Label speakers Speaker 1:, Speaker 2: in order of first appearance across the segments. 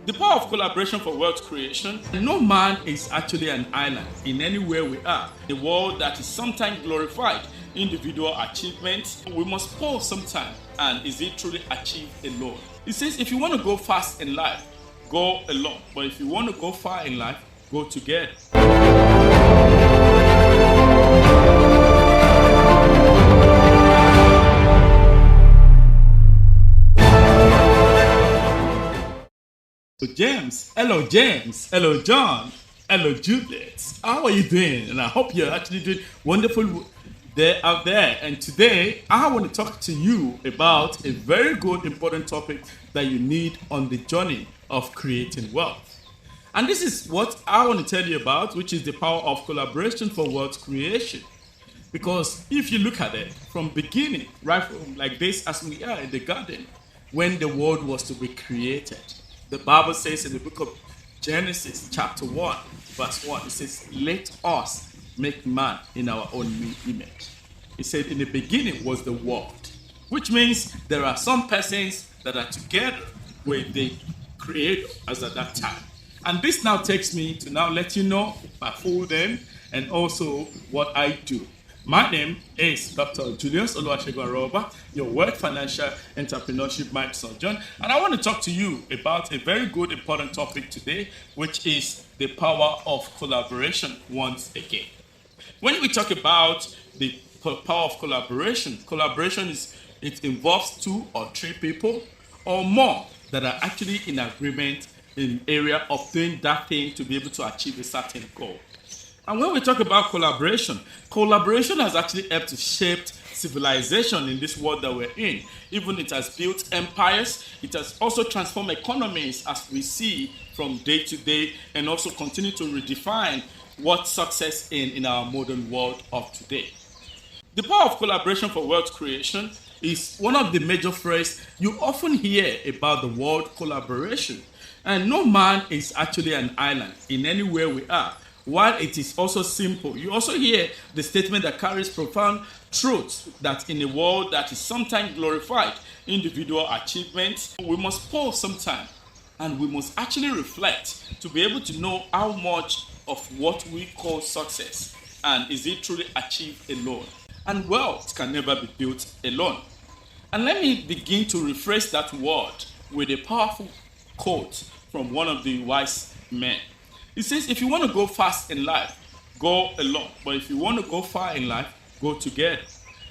Speaker 1: The power of collaboration for wealth creation. No man is actually an island in anywhere we are. A world that is sometimes glorified individual achievements, we must pause sometime. And is it truly achieved alone? It says if you want to go fast in life, go alone. But if you want to go far in life, go together. So James, hello John, hello Julius. How are you doing? And I hope you're actually doing wonderful there out there. And today I want to talk to you about a very good, important topic that you need on the journey of creating wealth. And this is what I want to tell you about, which is the power of collaboration for wealth creation. Because if you look at it from beginning, right from like this as we are in the garden, when the world was to be created, the Bible says in the book of Genesis, chapter 1, verse 1, it says, let us make man in our own image. It said, in the beginning was the world, which means there are some persons that are together with the Creator as at that time. And this now takes me to now let you know my full name and also what I do. My name is Dr. Julius Aroba, your World Financial Entrepreneurship Mind Surgeon, and I want to talk to you about a very good, important topic today, which is the power of collaboration once again. When we talk about the power of collaboration, it involves 2 or 3 people or more that are actually in agreement in area of doing that thing to be able to achieve a certain goal. And when we talk about collaboration has actually helped to shape civilization in this world that we're in. Even it has built empires. It has also transformed economies as we see from day to day, and also continue to redefine what success in our modern world of today. The power of collaboration for wealth creation is one of the major phrases you often hear about the word collaboration. And no man is actually an island in anywhere we are. While it is also simple, you also hear the statement that carries profound truth that in a world that is sometimes glorified individual achievements, we must pause sometime and we must actually reflect to be able to know how much of what we call success and is it truly achieved alone. And wealth can never be built alone. And let me begin to rephrase that word with a powerful quote from one of the wise men. It says, if you want to go fast in life, go alone. But if you want to go far in life, go together.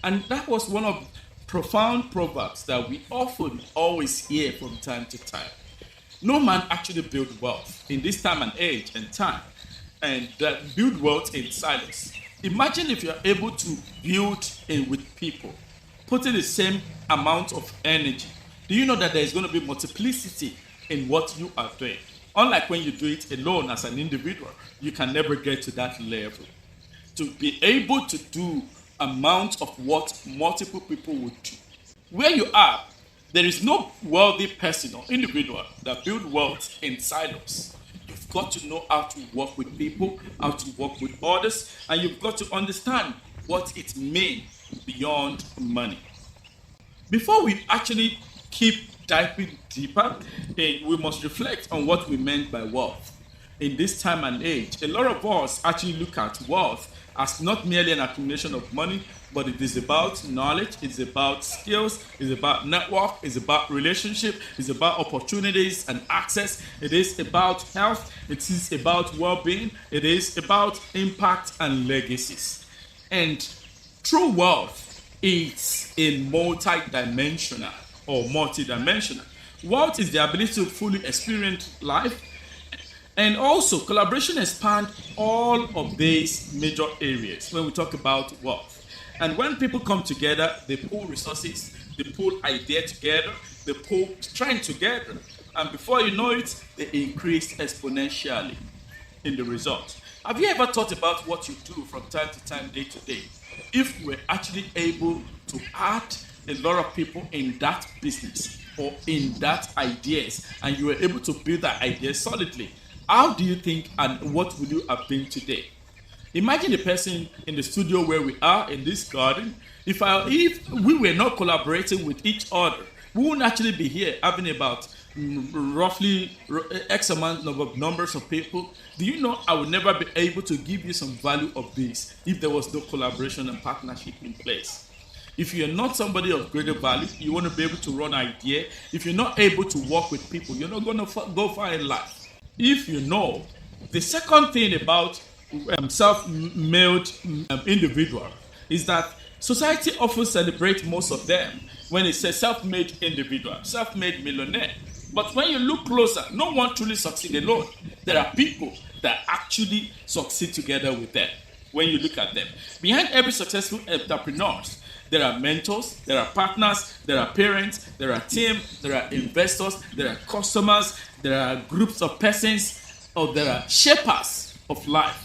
Speaker 1: And that was one of profound proverbs that we often always hear from time to time. No man actually built wealth in this time and age and time, and that build wealth in silence. Imagine if you're able to build in with people, putting the same amount of energy. Do you know that there is going to be multiplicity in what you are doing? Unlike when you do it alone as an individual, you can never get to that level. To be able to do amount of what multiple people would do. Where you are, there is no wealthy person or individual that build wealth in silos. You've got to know how to work with people, how to work with others, and you've got to understand what it means beyond money. Before we actually keep diving deeper, we must reflect on what we meant by wealth. In this time and age, a lot of us actually look at wealth as not merely an accumulation of money, but it is about knowledge, it's about skills, it's about network, it's about relationship, it's about opportunities and access, it is about health, it is about well-being, it is about impact and legacies. And true wealth is a multidimensional. Wealth is the ability to fully experience life, and also collaboration expands all of these major areas when we talk about wealth. And when people come together, they pool resources, they pool ideas together, they pool strength together, and before you know it, they increase exponentially in the result. Have you ever thought about what you do from time to time, day to day? If we're actually able to add a lot of people in that business or in that ideas, and you were able to build that idea solidly, how do you think and what would you have been today? Imagine the person in the studio where we are in this garden. If we were not collaborating with each other, we wouldn't actually be here having about roughly X amount of numbers of people, do you know I would never be able to give you some value of this if there was no collaboration and partnership in place? If you're not somebody of greater value, you want to be able to run an idea. If you're not able to work with people, you're not going to go far in life. If you know, the second thing about self-made individual is that society often celebrates most of them when it says self-made individual, self-made millionaire. But when you look closer, no one truly succeeds alone. There are people that actually succeed together with them. When you look at them, behind every successful entrepreneur, there are mentors, there are partners, there are parents, there are teams, there are investors, there are customers, there are groups of persons, or there are shapers of life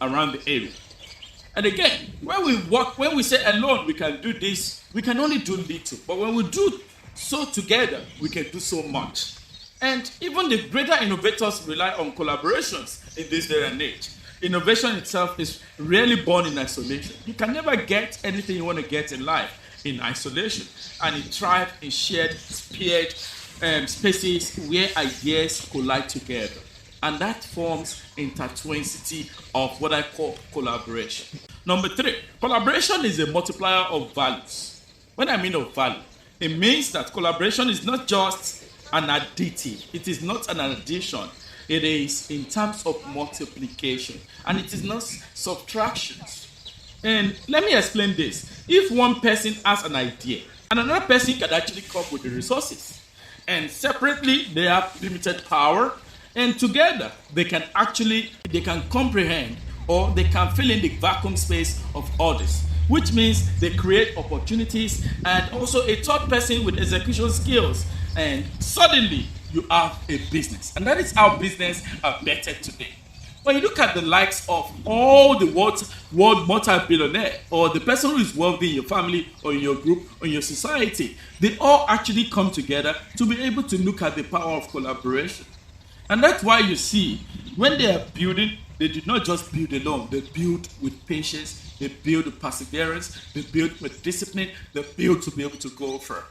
Speaker 1: around the area. And again, when we work, when we say alone we can do this, we can only do little. But when we do so together, we can do so much. And even the greater innovators rely on collaborations in this day and age. Innovation itself is rarely born in isolation. You can never get anything you want to get in life in isolation. And it thrives in shared, spaces where ideas collide together. And that forms intertwinicity of what I call collaboration. Number 3, collaboration is a multiplier of values. When I mean of value, it means that collaboration is not just an additive. It is not an addition. It is in terms of multiplication. And it is not subtractions. And let me explain this. If one person has an idea, and another person can actually come up with the resources, and separately they have limited power, and together they can comprehend, or they can fill in the vacuum space of others, which means they create opportunities and also a third person with execution skills, and suddenly you have a business. And that is how business are better today. When you look at the likes of all the world multi-billionaire, or the person who is wealthy in your family or in your group or in your society, they all actually come together to be able to look at the power of collaboration. And that's why you see, when they are building, they do not just build alone. They build with patience, they build with perseverance, they build with discipline, they build to be able to go further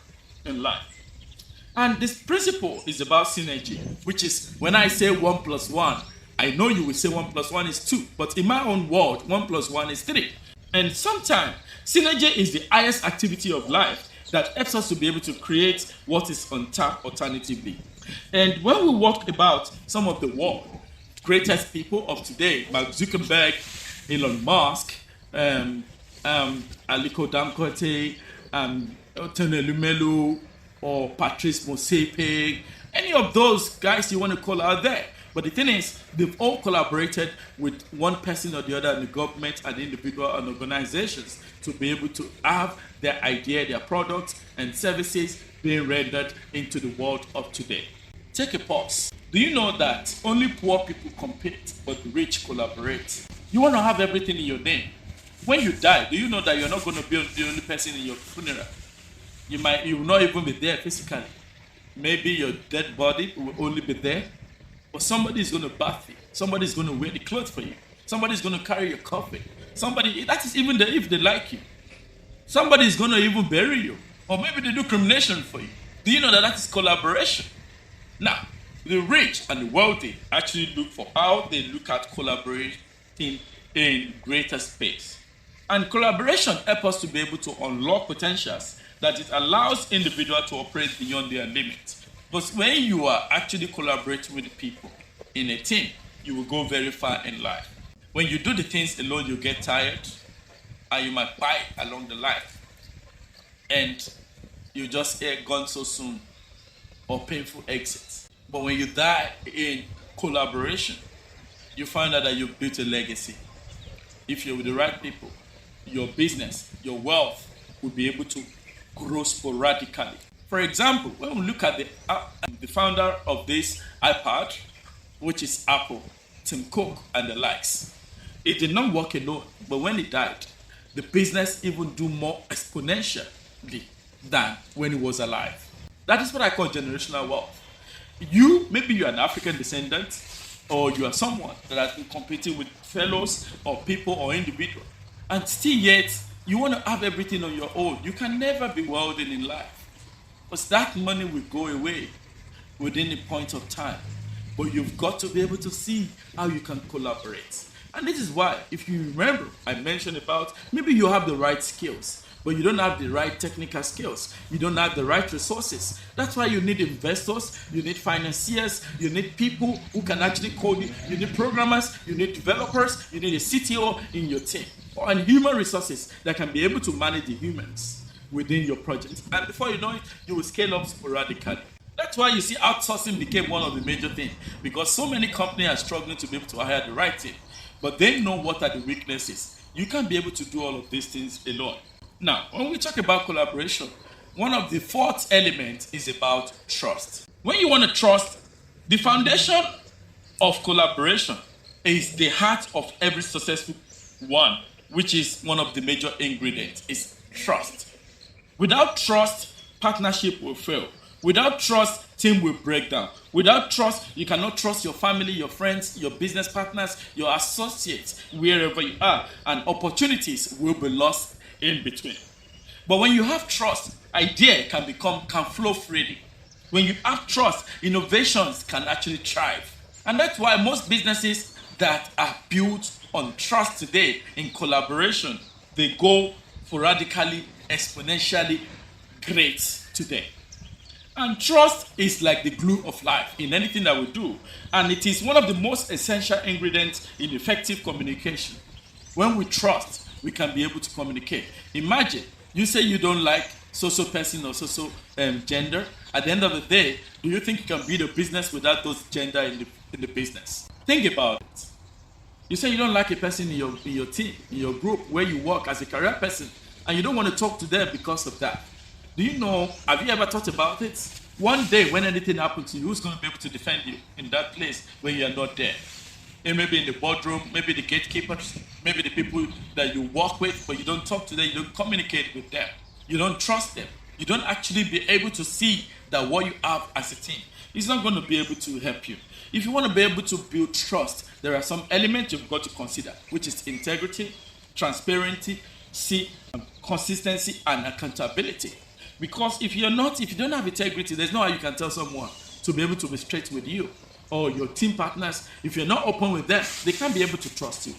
Speaker 1: in life. And this principle is about synergy, which is when I say 1 plus 1, I know you will say 1 plus 1 is 2, but in my own world, 1 plus 1 is 3. And sometimes synergy is the highest activity of life that helps us to be able to create what is on tap alternatively. And when we walk about some of the world greatest people of today, Mark Zuckerberg, Elon Musk, Aliko Dangote, Tene Lumelu, or Patrice Motsepe, any of those guys you want to call out there. But the thing is, they've all collaborated with one person or the other in the government and individual and organizations to be able to have their idea, their products and services being rendered into the world of today. Take a pause. Do you know that only poor people compete, but the rich collaborate? You want to have everything in your name. When you die, do you know that you're not going to be the only person in your funeral? You will not even be there physically. Maybe your dead body will only be there, but somebody is going to bath you. Somebody is going to wear the clothes for you. Somebody is going to carry your coffin. Somebody, that is even if they like you. Somebody is going to even bury you. Or maybe they do cremation for you. Do you know that is collaboration? Now, the rich and the wealthy actually look for how they look at collaborating in greater space. And collaboration helps us to be able to unlock potentials that it allows individuals to operate beyond their limits. But when you are actually collaborating with people in a team, you will go very far in life. When you do the things alone, you get tired and you might die along the line. And you just gone so soon, or painful exits. But when you die in collaboration, you find out that you've built a legacy. If you're with the right people, your business, your wealth will be able to grow sporadically. For example, when we look at the founder of this iPad, which is Apple, Tim Cook and the likes, it did not work alone, but when he died, the business even do more exponentially than when he was alive. That is what I call generational wealth. Maybe you're an African descendant, or you are someone that has been competing with fellows or people or individuals, and still yet you want to have everything on your own. You can never be wealthy in life, because that money will go away. within a point of time. But you've got to be able to see how you can collaborate. And this is why, if you remember, I mentioned about maybe you have the right skills, but you don't have the right technical skills. You don't have the right resources. That's why you need investors, you need financiers, you need people who can actually code. You need programmers, you need developers, you need a CTO in your team, and human resources that can be able to manage the humans within your project. And before you know it, you will scale up sporadically. That's why you see outsourcing became one of the major things, because so many companies are struggling to be able to hire the right team, but they know what are the weaknesses. You can't be able to do all of these things alone. Now, when we talk about collaboration, one of the fourth elements is about trust. When you want to trust, the foundation of collaboration is the heart of every successful one, which is one of the major ingredients, is trust. Without trust, partnership will fail. Without trust, team will break down. Without trust, you cannot trust your family, your friends, your business partners, your associates, wherever you are, and opportunities will be lost in between. But when you have trust, idea can flow freely. When you have trust, innovations can actually thrive. And that's why most businesses that are built on trust today in collaboration, they go for radically, exponentially great today. And trust is like the glue of life in anything that we do. And it is one of the most essential ingredients in effective communication. When we trust, we can be able to communicate. Imagine, you say you don't like so-so person or so-so gender. At the end of the day, do you think you can build a business without those gender in the business? Think about it. You say you don't like a person in your team, in your group, where you work as a career person, and you don't want to talk to them because of that. Do you know, have you ever thought about it? One day when anything happens to you, who's going to be able to defend you in that place when you are not there? And maybe in the boardroom, maybe the gatekeepers, maybe the people that you work with, but you don't talk to them, you don't communicate with them. You don't trust them. You don't actually be able to see that what you have as a team is not going to be able to help you. If you want to be able to build trust, there are some elements you've got to consider, which is integrity, transparency, consistency, and accountability. Because if you don't have integrity, there's no way you can tell someone to be able to be straight with you. Or your team partners, if you're not open with them, they can't be able to trust you.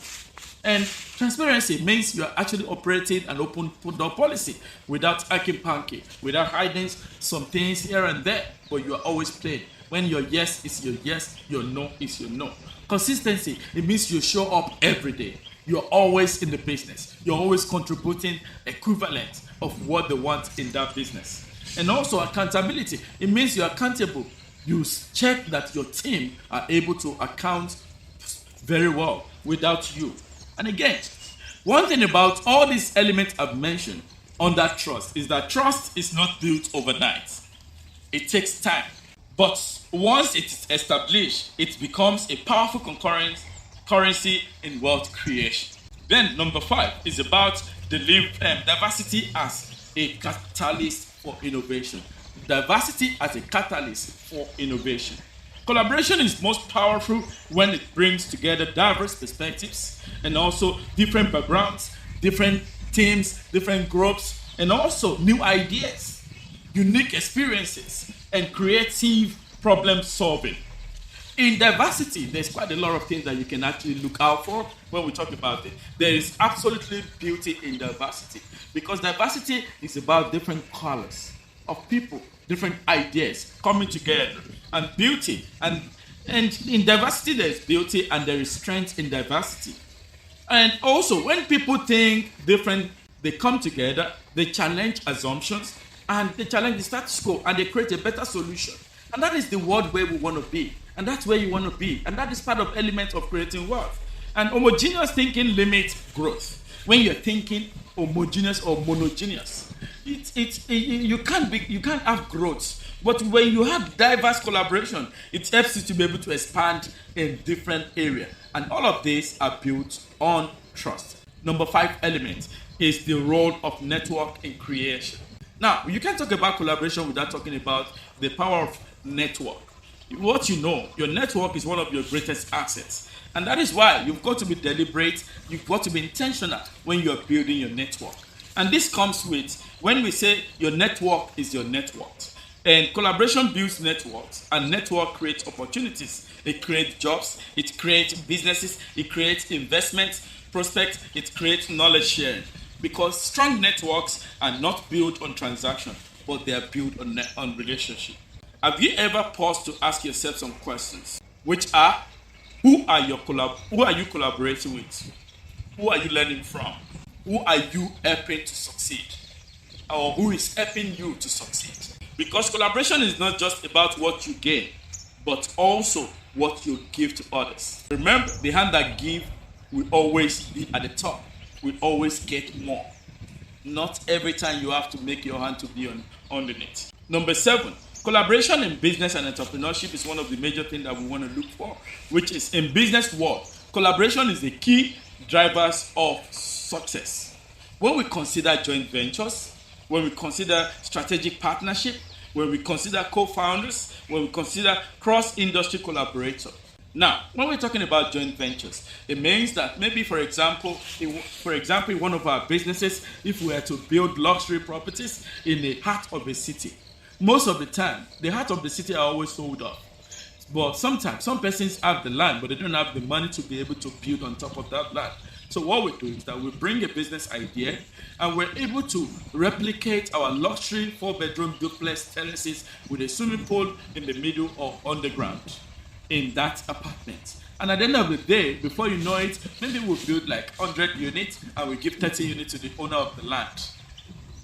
Speaker 1: And transparency means you're actually operating an open door policy without hanky-panky, without hiding some things here and there, but you are always plain. When your yes is your yes, your no is your no. Consistency, it means you show up every day. You're always in the business. You're always contributing equivalent of what they want in that business. And also accountability, it means you're accountable. You check that your team are able to account very well without you. And again, one thing about all these elements I've mentioned on that trust is that trust is not built overnight. It takes time. But once it is established, it becomes a powerful currency in wealth creation. Then number 5 is about diversity as a catalyst for innovation. Diversity as a catalyst for innovation. Collaboration is most powerful when it brings together diverse perspectives and also different backgrounds, different teams, different groups, and also new ideas, unique experiences, and creative problem solving. In diversity, there's quite a lot of things that you can actually look out for when we talk about it. There is absolutely beauty in diversity, because diversity is about different colors of people, different ideas coming together, and beauty. And in diversity, there is beauty and there is strength in diversity. And also, when people think different, they come together, they challenge assumptions, and they challenge the status quo, and they create a better solution. And that is the world where we want to be. And that's where you want to be. And that is part of element of creating wealth. And homogeneous thinking limits growth. When you're thinking homogeneous or monogeneous, you can't have growth. But when you have diverse collaboration, it helps you to be able to expand in different areas. And all of these are built on trust. Number 5 element is the role of network in creation. Now, you can't talk about collaboration without talking about the power of network. What you know, your network is one of your greatest assets. And that is why you've got to be deliberate, you've got to be intentional when you're building your network. And this comes with, when we say your network is your network, And collaboration builds networks, and network creates opportunities. It creates jobs, it creates businesses, it creates investments, prospects, it creates knowledge sharing. Because strong networks are not built on transaction, but they are built on relationship. Have you ever paused to ask yourself some questions, which are, who are you collaborating with? Who are you learning from? Who are you helping to succeed? Or who is helping you to succeed? Because collaboration is not just about what you gain, but also what you give to others. Remember, the hand that gives will always be at the top, will always get more. Not every time you have to make your hand to be underneath. Number 7, collaboration in business and entrepreneurship is one of the major things that we want to look for, which is in business world. Collaboration is the key drivers of success. When we consider joint ventures, when we consider strategic partnership, when we consider co-founders, when we consider cross-industry collaborators. Now, when we're talking about joint ventures, it means that maybe, for example, in one of our businesses, if we were to build luxury properties in the heart of a city, most of the time, the heart of the city are always sold off. But sometimes, some persons have the land, but they don't have the money to be able to build on top of that land. So what we do is that we bring a business idea and we're able to replicate our luxury 4-bedroom duplex tenancies with a swimming pool in the middle or underground in that apartment. And at the end of the day, before you know it, maybe we'll build like 100 units and we give 30 units to the owner of the land.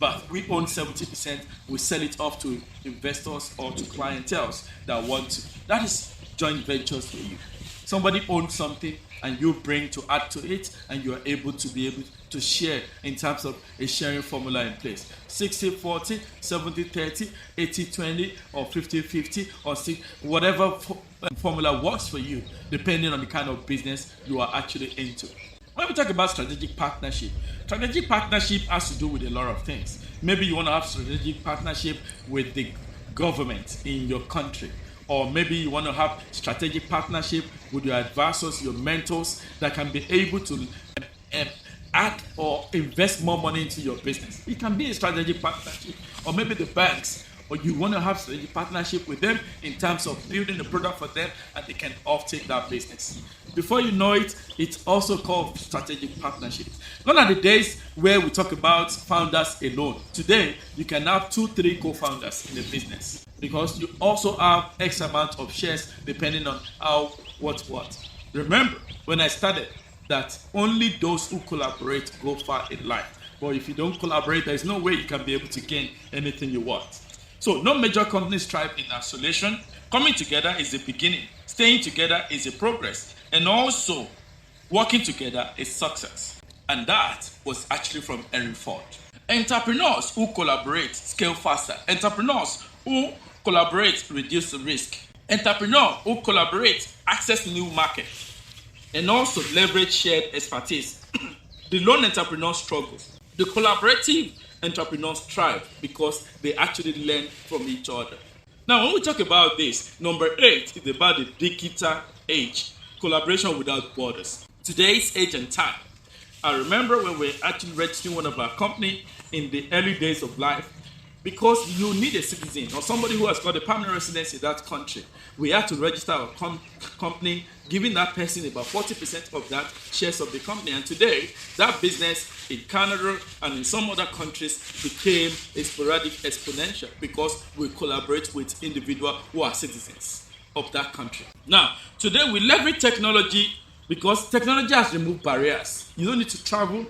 Speaker 1: But we own 70%, we sell it off to investors or to clienteles that want to. That is joint ventures for you. Somebody owns something and you bring to add to it, and you are able to share in terms of a sharing formula in place. 60-40, 70-30, 80-20, or 50-50, or whatever formula works for you, depending on the kind of business you are actually into. When we talk about strategic partnership has to do with a lot of things. Maybe you want to have strategic partnership with the government in your country. Or maybe you want to have strategic partnership with your advisors, your mentors that can be able to add or invest more money into your business. It can be a strategic partnership. Or maybe the banks, or you want to have strategic partnership with them in terms of building the product for them and they can offtake that business. Before you know it, it's also called strategic partnerships. Gone are the days where we talk about founders alone. Today, you can have 2-3 co-founders in a business because you also have X amount of shares depending on how, what. Remember, when I started, that only those who collaborate go far in life. But if you don't collaborate, there is no way you can be able to gain anything you want. So no major companies thrive in isolation. Coming together is the beginning. Staying together is a progress. And also, working together is success. And that was actually from Henry Ford. Entrepreneurs who collaborate scale faster. Entrepreneurs who collaborate reduce the risk. Entrepreneurs who collaborate access new markets. And also leverage shared expertise. The lone entrepreneur struggles. The collaborative entrepreneurs thrive because they actually learn from each other. Now, when we talk about this, number 8 is about the digital age, collaboration without borders. Today's age and time. I remember when we actually registering one of our company in the early days of life, because you need a citizen or somebody who has got a permanent residence in that country. We have to register our company, giving that person about 40% of that shares of the company. And today, that business in Canada and in some other countries became a sporadic exponential because we collaborate with individuals who are citizens of that country. Now, today we leverage technology because technology has removed barriers. You don't need to travel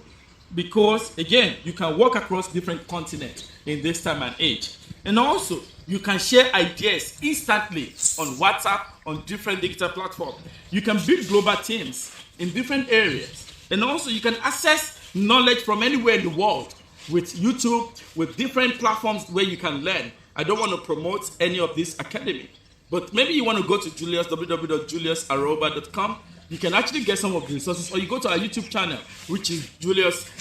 Speaker 1: because, again, you can walk across different continents in this time and age. And also, you can share ideas instantly on WhatsApp, on different digital platforms. You can build global teams in different areas. And also, you can access knowledge from anywhere in the world with YouTube, with different platforms where you can learn. I don't want to promote any of this academy, but maybe you want to go to Julius, www.juliusaroba.com. You can actually get some of the resources, or you go to our YouTube channel, which is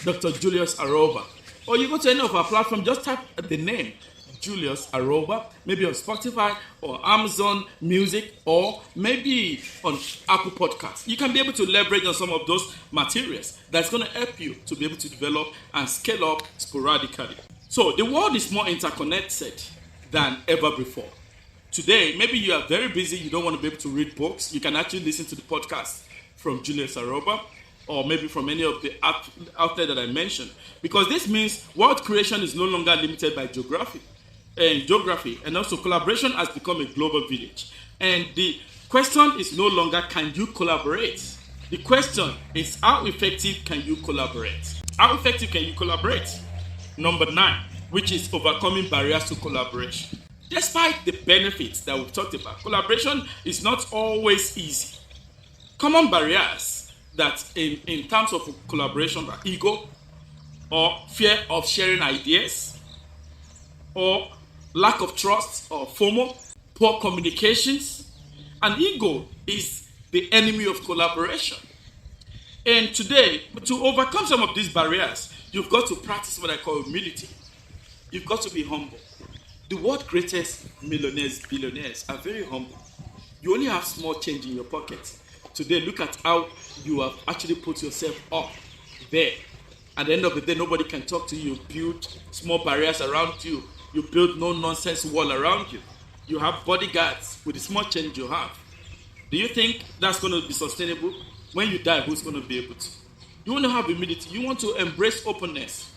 Speaker 1: Dr. Julius Aroba. Or you go to any of our platforms, just type the name, Julius Aroba, maybe on Spotify or Amazon Music, or maybe on Apple Podcasts. You can be able to leverage on some of those materials that's going to help you to be able to develop and scale up sporadically. So the world is more interconnected than ever before. Today, maybe you are very busy, you don't want to be able to read books. You can actually listen to the podcast from Julius Aroba, or maybe from any of the out there that I mentioned. Because this means world creation is no longer limited by geography. And also collaboration has become a global village. And the question is no longer can you collaborate? The question is how effective can you collaborate? How effective can you collaborate? Number 9, which is overcoming barriers to collaboration. Despite the benefits that we've talked about, collaboration is not always easy. Common barriers that in terms of collaboration are ego, or fear of sharing ideas, or lack of trust or FOMO, poor communications. And ego is the enemy of collaboration. And today, to overcome some of these barriers, you've got to practice what I call humility. You've got to be humble. The world's greatest millionaires, billionaires are very humble. You only have small change in your pocket. Today, look at how you have actually put yourself up there. At the end of the day, nobody can talk to you. You build small barriers around you. You build no-nonsense wall around you. You have bodyguards with the small change you have. Do you think that's going to be sustainable? When you die, who's going to be able to? You want to have humility. You want to embrace openness.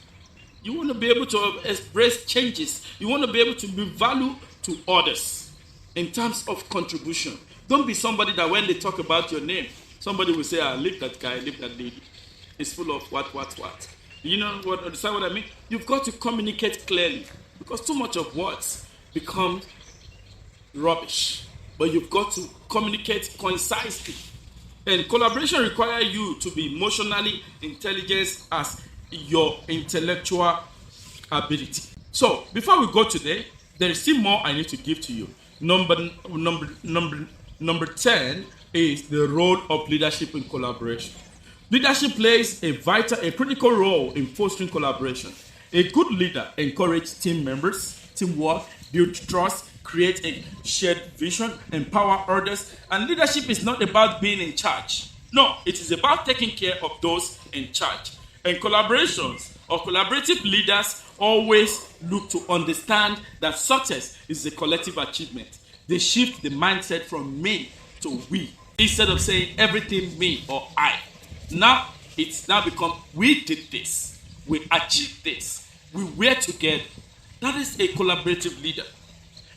Speaker 1: You want to be able to embrace changes. You want to be able to give value to others in terms of contribution. Don't be somebody that when they talk about your name, somebody will say, leave that guy, leave that lady. It's full of what. You know what? Understand what I mean? You've got to communicate clearly, because too much of words become rubbish. But you've got to communicate concisely. And collaboration requires you to be emotionally intelligent as your intellectual ability. So before we go today, there is still more I need to give to you. Number 10 is the role of leadership in collaboration. Leadership plays a critical role in fostering collaboration. A good leader encourages team members, teamwork, build trust, create a shared vision, empower others. And leadership is not about being in charge. No, it is about taking care of those in charge. And collaborations or collaborative leaders always look to understand that success is a collective achievement. They shift the mindset from me to we, instead of saying everything me or I. Now it's become we did this, we achieved this, we were together. That is a collaborative leader.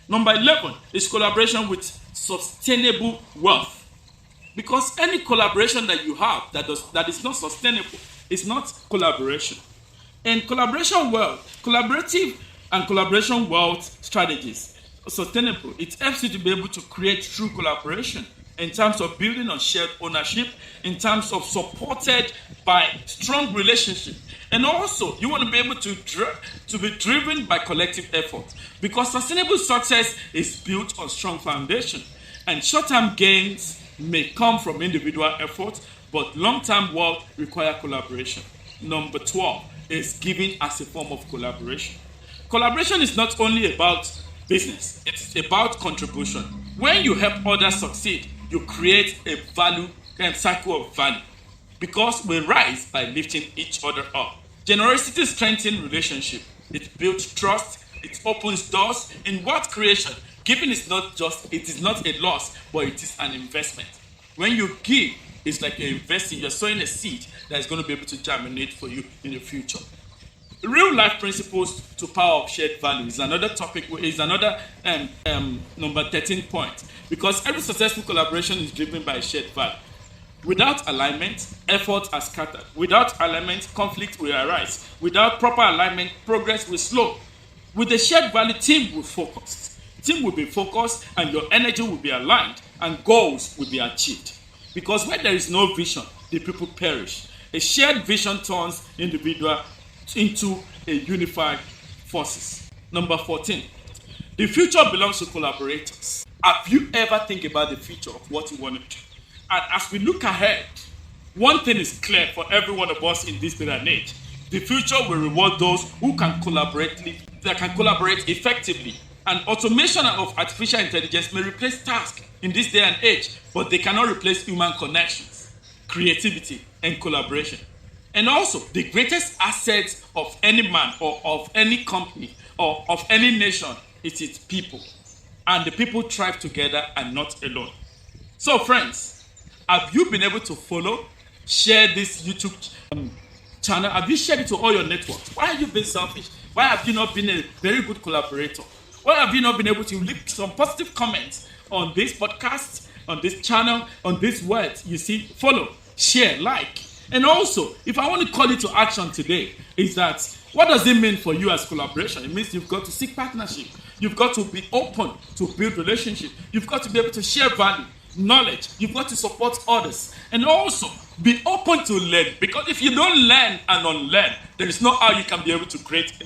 Speaker 1: Number 11 is collaboration with sustainable wealth. Because any collaboration that you have that is not sustainable is not collaboration. And collaborative and collaboration wealth strategies are sustainable. It helps you to be able to create true collaboration in terms of building on shared ownership, in terms of supported by strong relationship. And also, you want to be able to be driven by collective effort, because sustainable success is built on strong foundation. And short-term gains may come from individual effort, but long-term wealth require collaboration. Number 12 is giving as a form of collaboration. Collaboration is not only about business, it's about contribution. When you help others succeed, you create a cycle of value, because we rise by lifting each other up. Generosity strengthens relationship. It builds trust. It opens doors. In wealth creation, giving is not a loss, but it is an investment. When you give, it's like you're investing. You're sowing a seed that is going to be able to germinate for you in the future. Real life principles to power of shared value is another topic. Is another number 13 point, because every successful collaboration is driven by shared value. Without alignment, effort are scattered. Without alignment, conflict will arise. Without proper alignment, progress will slow. With the shared value, team will focus. Team will be focused, and your energy will be aligned, and goals will be achieved. Because when there is no vision, the people perish. A shared vision turns individual into a unified forces. Number 14, the future belongs to collaborators. Have you ever think about the future of what you want to do? And as we look ahead, one thing is clear for every one of us in this day and age. The future will reward those who can collaborate effectively. And automation of artificial intelligence may replace tasks in this day and age, but they cannot replace human connections, creativity, and collaboration. And also, the greatest assets of any man or of any company or of any nation it is people. And the people thrive together and not alone. So friends, have you been able to follow, share this YouTube channel? Have you shared it to all your networks? Why have you been selfish? Why have you not been a very good collaborator? Why have you not been able to leave some positive comments on this podcast, on this channel, on this words? You see, follow, share, like. And also, if I want to call you to action today, is that what does it mean for you as collaboration? It means you've got to seek partnership. You've got to be open to build relationship. You've got to be able to share value, knowledge. You've got to support others. And also, be open to learn. Because if you don't learn and unlearn, there is no how you can be able to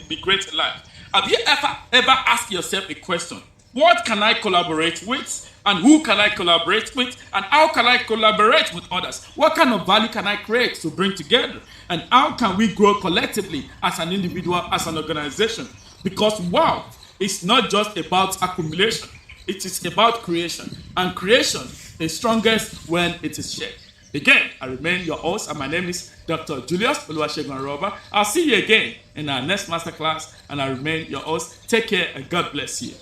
Speaker 1: be great in life. Have you ever asked yourself a question? What can I collaborate with? And who can I collaborate with? And how can I collaborate with others? What kind of value can I create to bring together? And how can we grow collectively as an individual, as an organization? Because wow, it's not just about accumulation. It is about creation. And creation is strongest when it is shared. Again, I remain your host, and my name is Dr. Julius Aroba. I'll see you again in our next masterclass, and I remain your host. Take care, and God bless you.